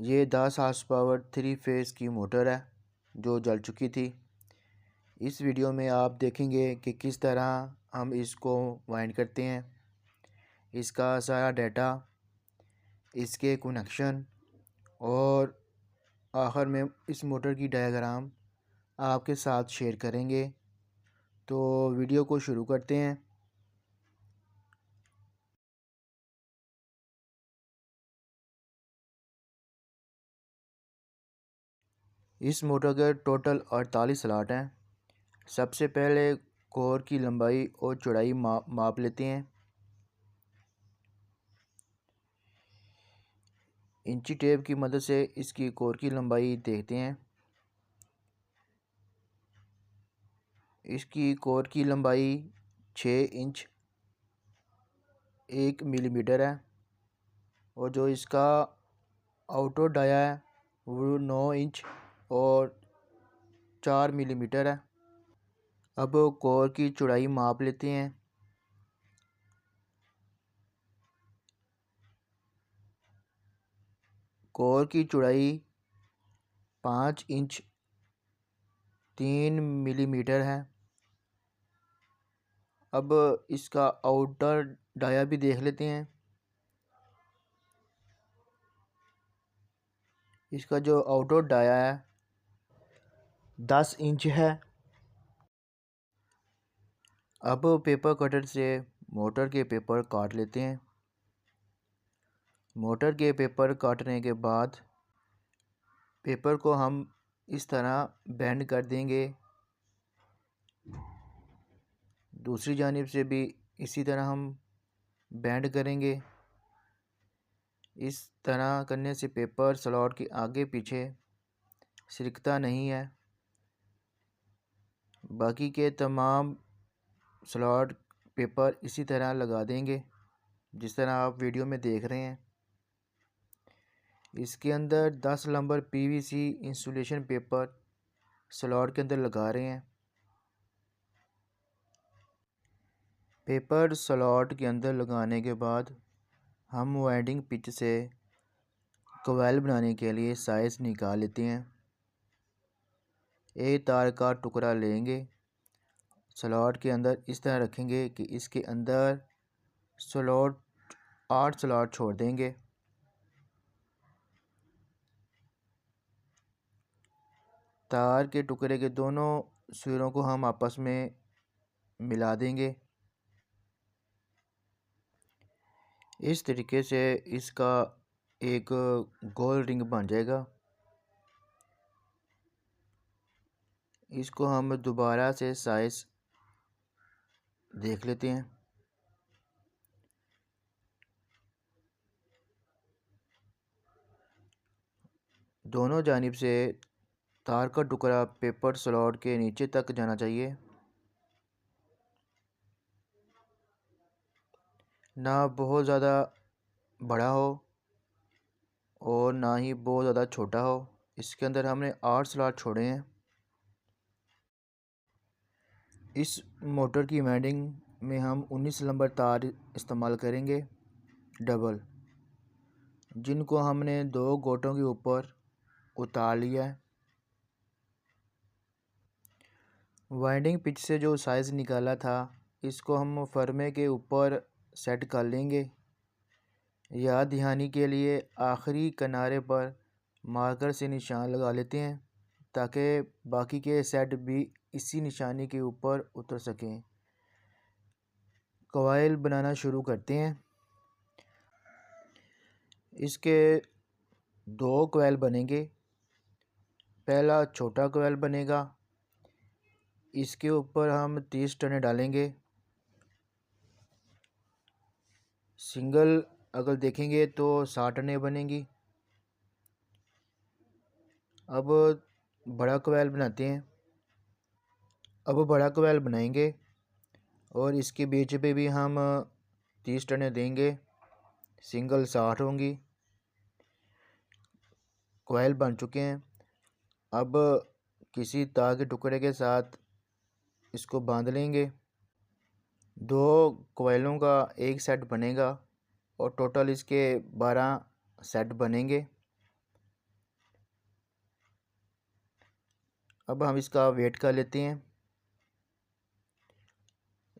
ये 10 horse power 3 phase की motor है जो जल चुकी थी। इस वीडियो में आप देखेंगे कि किस तरह हम इसको वाइंड करते हैं, इसका सारा डाटा, इसके कनेक्शन और आखिर में इस मोटर की डायग्राम आपके साथ शेयर करेंगे। तो वीडियो को शुरू करते हैं। इस मोटर के टोटल 48 स्लॉट हैं। सबसे पहले कोर की लंबाई और चौड़ाई माप लेते हैं। इंची टेप की मदद से इसकी कोर की लंबाई देखते हैं। इसकी कोर की लंबाई 6 इंच 1 मिलीमीटर है और जो इसका आउटर डाया है वो 9 इंच और 4 मिलीमीटर है। अब कोर की चौड़ाई माप लेते हैं। कोर की चौड़ाई 5 इंच 3 मिलीमीटर है। अब इसका आउटर डाया भी देख लेते हैं। इसका जो आउटर डाया है 10 इंच है। अब पेपर कटर से मोटर के पेपर काट लेते हैं। मोटर के पेपर काटने के बाद पेपर को हम इस तरह बेंड कर देंगे। दूसरी जानिब से भी इसी तरह हम बेंड करेंगे। इस तरह करने से पेपर स्लॉट के आगे पीछे सिरकता नहीं है। बाकी के तमाम स्लॉट पेपर इसी तरह लगा देंगे जिस तरह आप वीडियो में देख रहे हैं। इसके अंदर 10 number PVC insulation paper slot के अंदर लगा रहे हैं। पेपर स्लॉट के अंदर लगाने के बाद हम वाइंडिंग पिच से कॉइल बनाने के लिए साइज निकाल लेते हैं। एक तार का टुकड़ा लेंगे, स्लॉट के अंदर इस तरह रखेंगे कि इसके अंदर 8 स्लॉट छोड़ देंगे। तार के टुकड़े के दोनों सिरों को हम आपस में मिला देंगे। इस तरीके से इसका एक गोल रिंग बन जाएगा। इसको हम दोबारा से साइज देख लेते हैं। दोनों जानिब से तार का टुकड़ा पेपर स्लॉट के नीचे तक जाना चाहिए, ना बहुत ज़्यादा बड़ा हो और ना ही बहुत ज़्यादा छोटा हो। इसके अंदर हमने 8 स्लॉट छोड़े हैं। इस मोटर की वाइंडिंग में हम 19 नंबर तार इस्तेमाल करेंगे डबल, जिनको हमने 2 गोटों के ऊपर उतार लिया है। वाइंडिंग पिच से जो साइज़ निकाला था इसको हम फरमे के ऊपर सेट कर लेंगे। याद दहानी के लिए आखिरी किनारे पर मार्कर से निशान लगा लेते हैं ताकि बाकी के सेट भी इसी निशानी के ऊपर उतर सकें। कॉइल बनाना शुरू करते हैं। इसके 2 कॉइल बनेंगे। पहला छोटा कॉइल बनेगा, इसके ऊपर हम 30 टने डालेंगे। सिंगल अगर देखेंगे तो 60 टने बनेंगी। अब बड़ा कॉइल बनाते हैं। अब बड़ा कॉइल बनाएंगे और इसके बीच पे भी हम 30 टने देंगे। सिंगल 60 होंगी। कॉइल बन चुके हैं। अब किसी तार के टुकड़े के साथ इसको बांध लेंगे। 2 कॉइलों का एक सेट बनेगा और टोटल इसके 12 सेट बनेंगे। अब हम इसका वेट कर लेते हैं।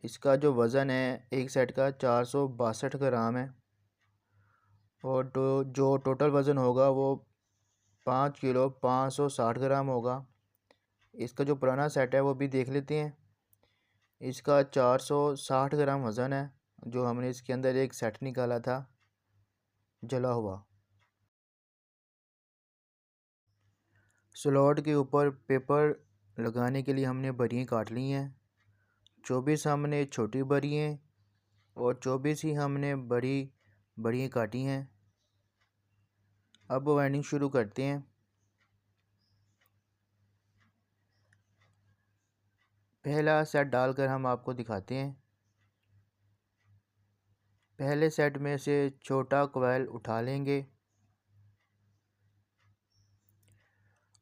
इसका जो वज़न है एक सेट का 462 ग्राम है और जो टोटल वज़न होगा वो 5 किलो 560 ग्राम होगा। इसका जो पुराना सेट है वो भी देख लेते हैं। इसका 460 ग्राम वज़न है जो हमने इसके अंदर एक सेट निकाला था जला हुआ। स्लॉट के ऊपर पेपर लगाने के लिए हमने बरियाँ काट ली हैं। 24 हमने छोटी बरियाँ और 24 ही हमने बड़ी बरियाँ काटी हैं। अब वाइंडिंग शुरू करते हैं। पहला सेट डालकर हम आपको दिखाते हैं। पहले सेट में से छोटा कॉइल उठा लेंगे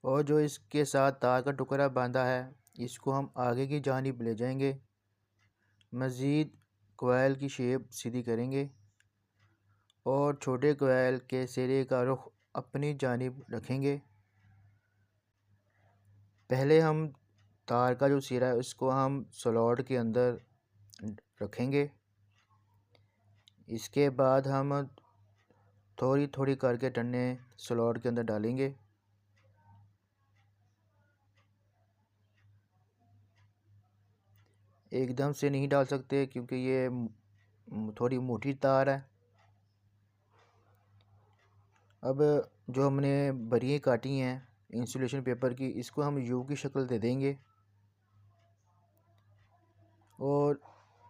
और जो इसके साथ तार का टुकड़ा बांधा है इसको हम आगे की जानिब ले जाएंगे। मज़ीद कॉइल की शेप सीधी करेंगे और छोटे कॉइल के सिरे का रुख अपनी जानिब रखेंगे। पहले हम तार का जो सिरा है उसको हम स्लॉट के अंदर रखेंगे। इसके बाद हम थोड़ी थोड़ी करके टन्ने स्लॉट के अंदर डालेंगे। एकदम से नहीं डाल सकते क्योंकि ये थोड़ी मोटी तार है। अब जो हमने बरियाँ काटी हैं इंसुलेशन पेपर की इसको हम यू की शक्ल दे देंगे और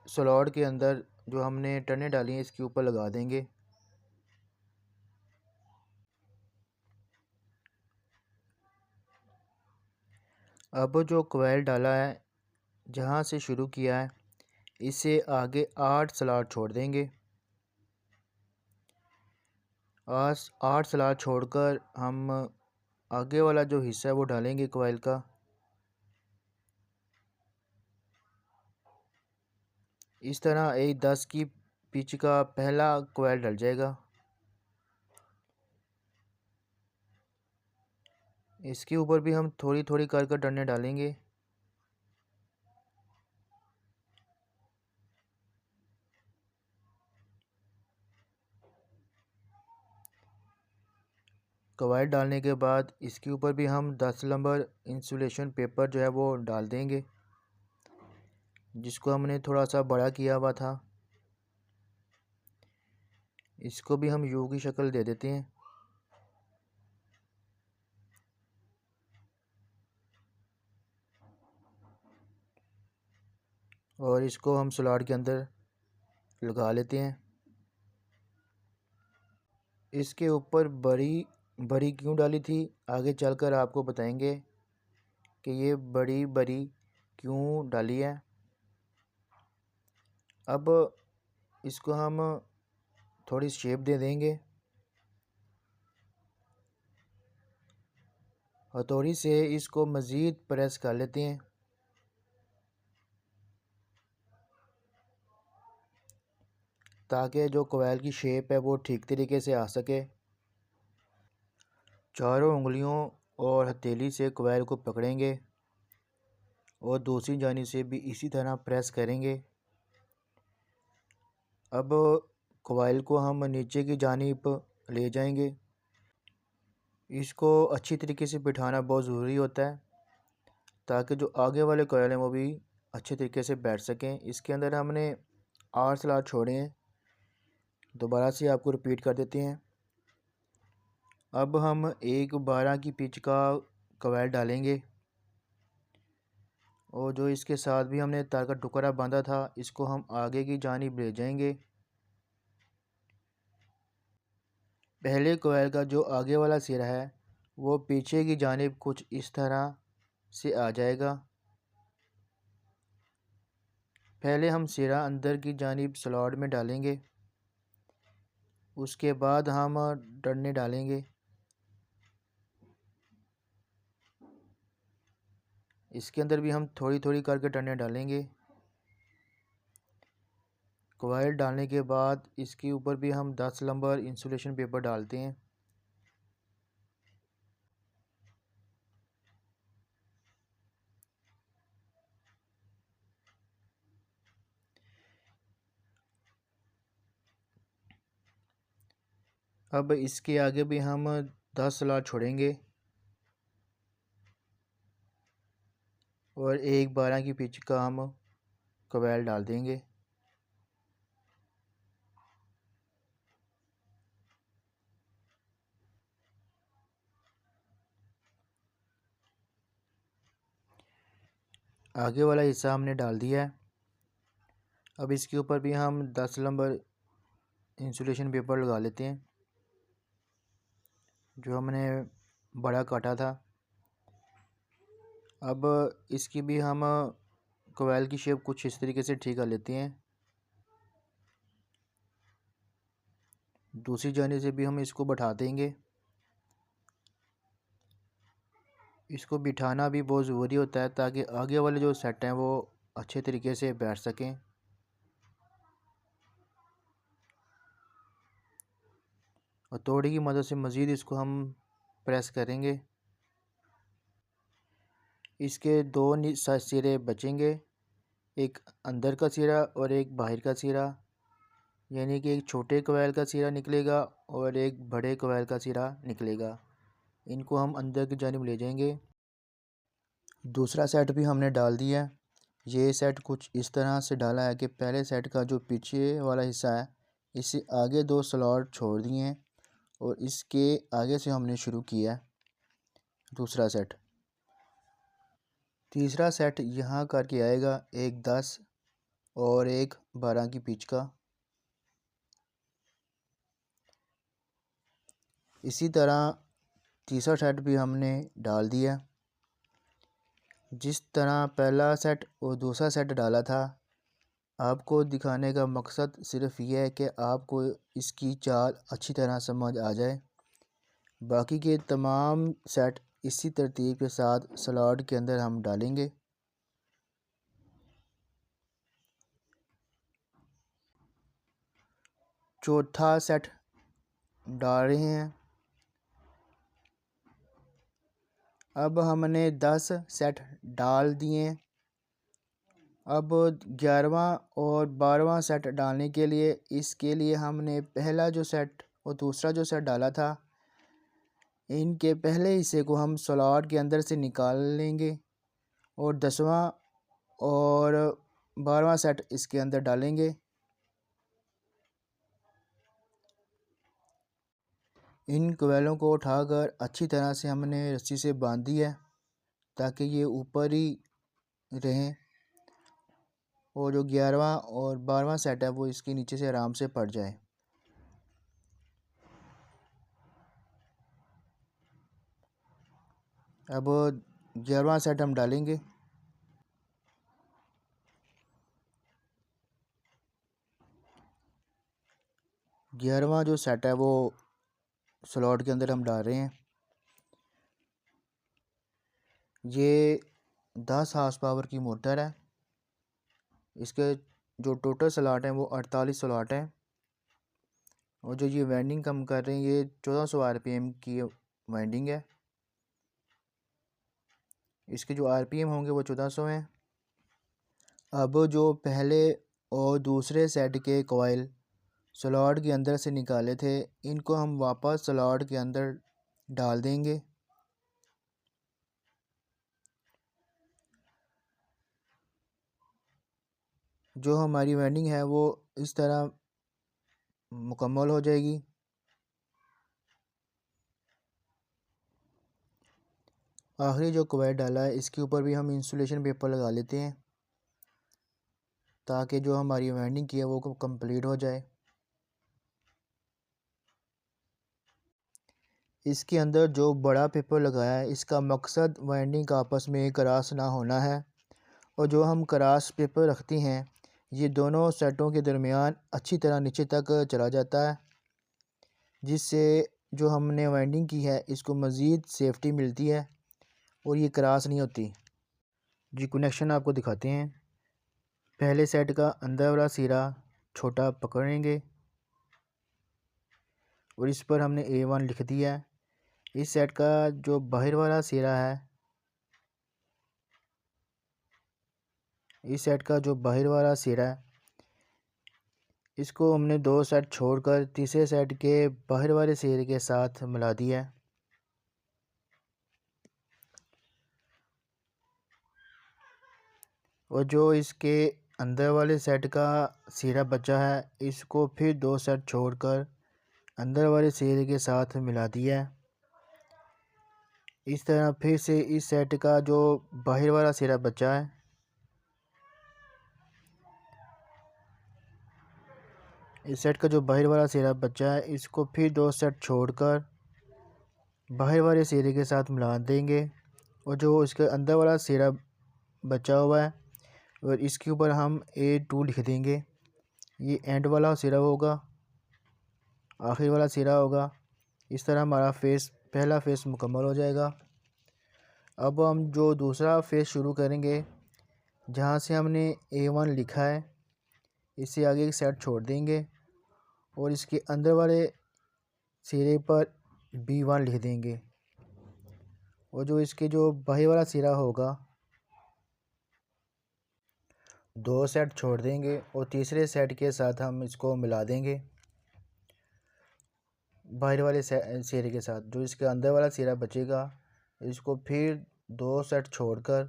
स्लॉट के अंदर जो हमने टर्नें डाली हैं इसके ऊपर लगा देंगे। अब जो कॉइल डाला है जहाँ से शुरू किया है इससे आगे 8 स्लॉट छोड़ देंगे। 8 स्लॉट छोड़कर हम आगे वाला जो हिस्सा है वो डालेंगे कॉइल का। इस तरह एक 10 की पिच का पहला कॉइल डल जाएगा। इसके ऊपर भी हम थोड़ी थोड़ी कर टर्नें डालेंगे। कॉइल डालने के बाद इसके ऊपर भी हम 10 नंबर इंसुलेशन पेपर जो है वो डाल देंगे जिसको हमने थोड़ा सा बड़ा किया हुआ था। इसको भी हम यू की शक्ल दे देते हैं। और इसको हम स्लॉट के अंदर लगा लेते हैं। इसके ऊपर बड़ी बड़ी क्यों डाली थी आगे चलकर आपको बताएंगे कि ये बड़ी बड़ी क्यों डाली है। अब इसको हम थोड़ी शेप दे देंगे। हथौड़ी से इसको मज़ीद प्रेस कर लेते हैं ताकि जो कॉइल की शेप है वो ठीक तरीके से आ सके। चारों उंगलियों और हथेली से कॉइल को पकड़ेंगे और दूसरी जानिब से भी इसी तरह प्रेस करेंगे। अब कॉइल को हम नीचे की जानिब ले जाएंगे। इसको अच्छी तरीके से बिठाना बहुत ज़रूरी होता है ताकि जो आगे वाले कॉइल हैं वो भी अच्छे तरीके से बैठ सकें। इसके अंदर हमने 8 स्लॉट छोड़े हैं। दोबारा से आपको रिपीट कर देते हैं। अब हम एक 12 की पिच का कॉइल डालेंगे और जो इसके साथ भी हमने तार का टुकड़ा बांधा था इसको हम आगे की जानिब ले जाएंगे। पहले कॉइल का जो आगे वाला सिरा है वो पीछे की जानिब कुछ इस तरह से आ जाएगा। पहले हम सिरा अंदर की जानिब स्लॉट में डालेंगे, उसके बाद हम टर्नें डालेंगे। इसके अंदर भी हम थोड़ी थोड़ी करके टर्नें डालेंगे। कॉइल डालने के बाद इसके ऊपर भी हम 10 नंबर इंसुलेशन पेपर डालते हैं। अब इसके आगे भी हम 10 स्लॉट छोड़ेंगे और एक 12 की पिच का हम कॉइल डाल देंगे। आगे वाला हिस्सा हमने डाल दिया है। अब इसके ऊपर भी हम 10 नंबर इंसुलेशन पेपर लगा लेते हैं जो हमने बड़ा काटा था। अब इसकी भी हम कॉइल की शेप कुछ इस तरीके से ठीक कर लेते हैं। दूसरी जाने से भी हम इसको बैठा देंगे। इसको बिठाना भी बहुत ज़रूरी होता है ताकि आगे वाले जो सेट हैं वो अच्छे तरीके से बैठ सकें। हथौड़ी की मदद से मज़ीद इसको हम प्रेस करेंगे। इसके दो सिरे बचेंगे, एक अंदर का सिरा और एक बाहर का सिरा, यानी कि एक छोटे कॉइल का सिरा निकलेगा और एक बड़े कॉइल का सिरा निकलेगा। इनको हम अंदर की जानिब ले जाएंगे। दूसरा सेट भी हमने डाल दिया है। ये सेट कुछ इस तरह से डाला है कि पहले सेट का जो पीछे वाला हिस्सा है इससे आगे 2 स्लॉट छोड़ दिए हैं और इसके आगे से हमने शुरू किया दूसरा सेट। तीसरा सेट यहाँ करके आएगा एक 10 और एक 12 की पिच का। इसी तरह तीसरा सेट भी हमने डाल दिया। जिस तरह पहला सेट और दूसरा सेट डाला था, आपको दिखाने का मकसद सिर्फ ये है कि आपको इसकी चाल अच्छी तरह समझ आ जाए। बाकी के तमाम सेट इसी तरतीब के साथ स्लॉट के अंदर हम डालेंगे। चौथा सेट डाल रहे हैं। अब हमने 10 सेट डाल दिए। अब 11वां और 12वां सेट डालने के लिए इसके लिए हमने पहला जो सेट और दूसरा जो सेट डाला था इनके पहले हिस्से को हम स्लॉट के अंदर से निकाल लेंगे और 10वां और 12वां सेट इसके अंदर डालेंगे। इन कॉइलों को उठाकर अच्छी तरह से हमने रस्सी से बांध दिया है ताकि ये ऊपर ही रहें और जो 11वां और 12वां सेट है वो इसके नीचे से आराम से पड़ जाए। अब 11वां सेट हम डालेंगे। ग्यारहवां जो सेट है वो स्लॉट के अंदर हम डाल रहे हैं। ये 10 हार्स पावर की मोटर है। इसके जो टोटल स्लॉट हैं वो 48 स्लॉट हैं और जो ये वाइंडिंग हम कर रहे हैं ये 1400 आरपीएम की वाइंडिंग है। इसके जो आरपीएम होंगे वो 1400 हैं। अब जो पहले और दूसरे सेट के कॉइल स्लॉट के अंदर से निकाले थे इनको हम वापस स्लॉट के अंदर डाल देंगे। जो हमारी वाइंडिंग है वो इस तरह मुकम्मल हो जाएगी। आखिरी जो कॉइल डाला है इसके ऊपर भी हम इंसुलेशन पेपर लगा लेते हैं ताकि जो हमारी वाइंडिंग की है वो कंप्लीट हो जाए। इसके अंदर जो बड़ा पेपर लगाया है इसका मकसद वाइंडिंग का आपस में क्रॉस ना होना है और जो हम क्रॉस पेपर रखते हैं ये दोनों सेटों के दरमियान अच्छी तरह नीचे तक चला जाता है जिससे जो हमने वाइंडिंग की है इसको मज़ीद सेफ्टी मिलती है और ये क्रॉस नहीं होती। जी कनेक्शन आपको दिखाते हैं। पहले सेट का अंदर वाला सिरा छोटा पकड़ेंगे और इस पर हमने A1 लिख दिया है। इस सेट का जो बाहर वाला सिरा है इस सेट का जो बाहर वाला सिरा है इसको हमने 2 सेट छोड़कर तीसरे सेट के बाहर वाले सिरे के साथ मिला दिया है। और जो इसके अंदर वाले सेट का सिरा बचा है, इसको फिर 2 सेट छोड़कर अंदर वाले सिरे के साथ मिला दिया है। इस तरह फिर से इस सेट का जो बाहर वाला सिरा बचा है, इस सेट का जो बाहर वाला सिरा बचा है, इसको फिर 2 सेट छोड़कर बाहर वाले सिरे के साथ मिला देंगे। और जो इसके अंदर वाला सिरा बचा हुआ है, और इसके ऊपर हम A2 लिख देंगे। ये एंड वाला सिरा होगा, आखिर वाला सिरा होगा। इस तरह हमारा पहला फेस मुकम्मल हो जाएगा। अब हम जो दूसरा फेस शुरू करेंगे, जहाँ से हमने A1 लिखा है, इससे आगे एक सेट छोड़ देंगे और इसके अंदर वाले सिरे पर B1 लिख देंगे। और जो इसके जो बाहर वाला सिरा होगा, 2 सेट छोड़ देंगे और तीसरे सेट के साथ हम इसको मिला देंगे बाहर वाले सिरे के साथ। जो इसके अंदर वाला सिरा बचेगा, इसको फिर 2 सेट छोड़कर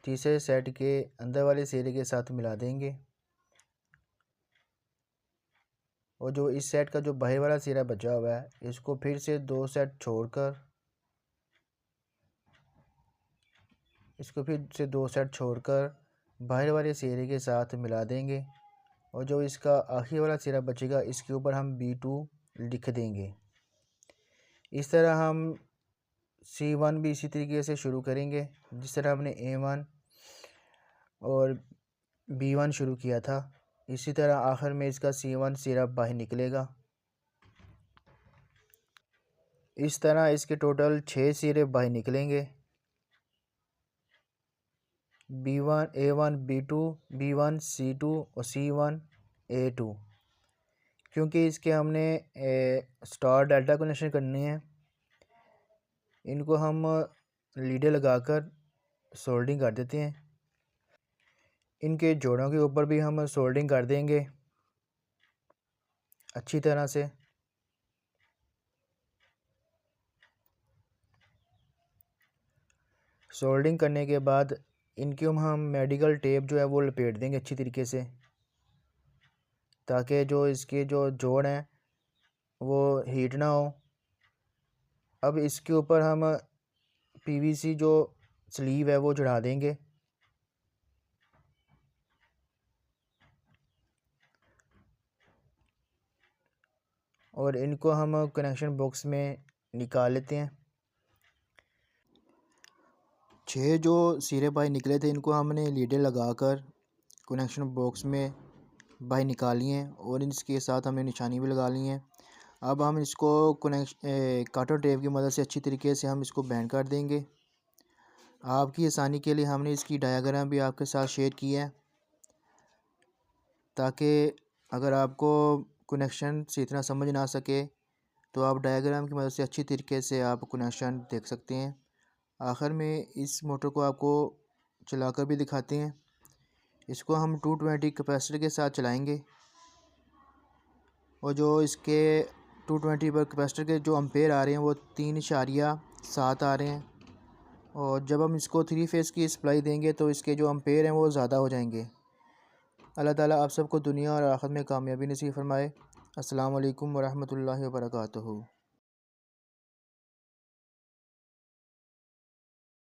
तीसरे सेट के अंदर वाले सिरे के साथ मिला देंगे। और जो इस सेट का जो बाहर वाला सिरा बचा हुआ है, इसको फिर से 2 सेट छोड़कर बाहर वाले सिरे के साथ मिला देंगे। और जो इसका आखिरी वाला सिरा बचेगा, इसके ऊपर हम B2 लिख देंगे। इस तरह हम C1 भी इसी तरीके से शुरू करेंगे, जिस तरह हमने A1 और B1 शुरू किया था। इसी तरह आखिर में इसका C1 सिरा बाहर निकलेगा। इस तरह इसके टोटल 6 सिरे बाहर निकलेंगे, B1 A1 B2 B1 C2 और C1 A2। क्योंकि इसके हमने स्टार डेल्टा कनेक्शन करने हैं, इनको हम लीडर लगाकर सोल्डिंग कर देते हैं। इनके जोड़ों के ऊपर भी हम सोल्डिंग कर देंगे अच्छी तरह से। सोल्डिंग करने के बाद इनके हम मेडिकल टेप जो है वो लपेट देंगे अच्छी तरीके से, ताकि जो इसके जो जोड़ हैं वो हीट ना हो। अब इसके ऊपर हम PVC जो स्लीव है वो चढ़ा देंगे। और इनको हम कनेक्शन बॉक्स में निकाल लेते हैं। 6 जो सिरे बाहर निकले थे, इनको हमने लीडर लगाकर कनेक्शन बॉक्स में बाहर निकाल लिए हैं और इसके साथ हमने निशानी भी लगा ली है। अब हम इसको काटर टेप की मदद से अच्छी तरीके से हम इसको बैंड कर देंगे। आपकी आसानी के लिए हमने इसकी डायग्राम भी आपके साथ शेयर किया है, ताकि अगर आपको कनेक्शन से इतना समझ ना सके तो आप डायग्राम की मदद से अच्छी तरीके से आप कनेक्शन देख सकते हैं। आखिर में इस मोटर को आपको चलाकर भी दिखाते हैं। इसको हम 220 कैपेसिटर के साथ चलाएंगे और जो इसके 220 पर कैपेसिटर के जो एम्पेयर आ रहे हैं वो 3.7 आ रहे हैं। और जब हम इसको 3 फेज़ की सप्लाई देंगे तो इसके जो एम्पेयर हैं वो ज़्यादा हो जाएंगे। अल्लाह ताला आप सबको दुनिया और आखिरत में कामयाबी नसीब फरमाए। अस्सलाम वालेकुम वरहमतुल्लाहि वबरकातुहू।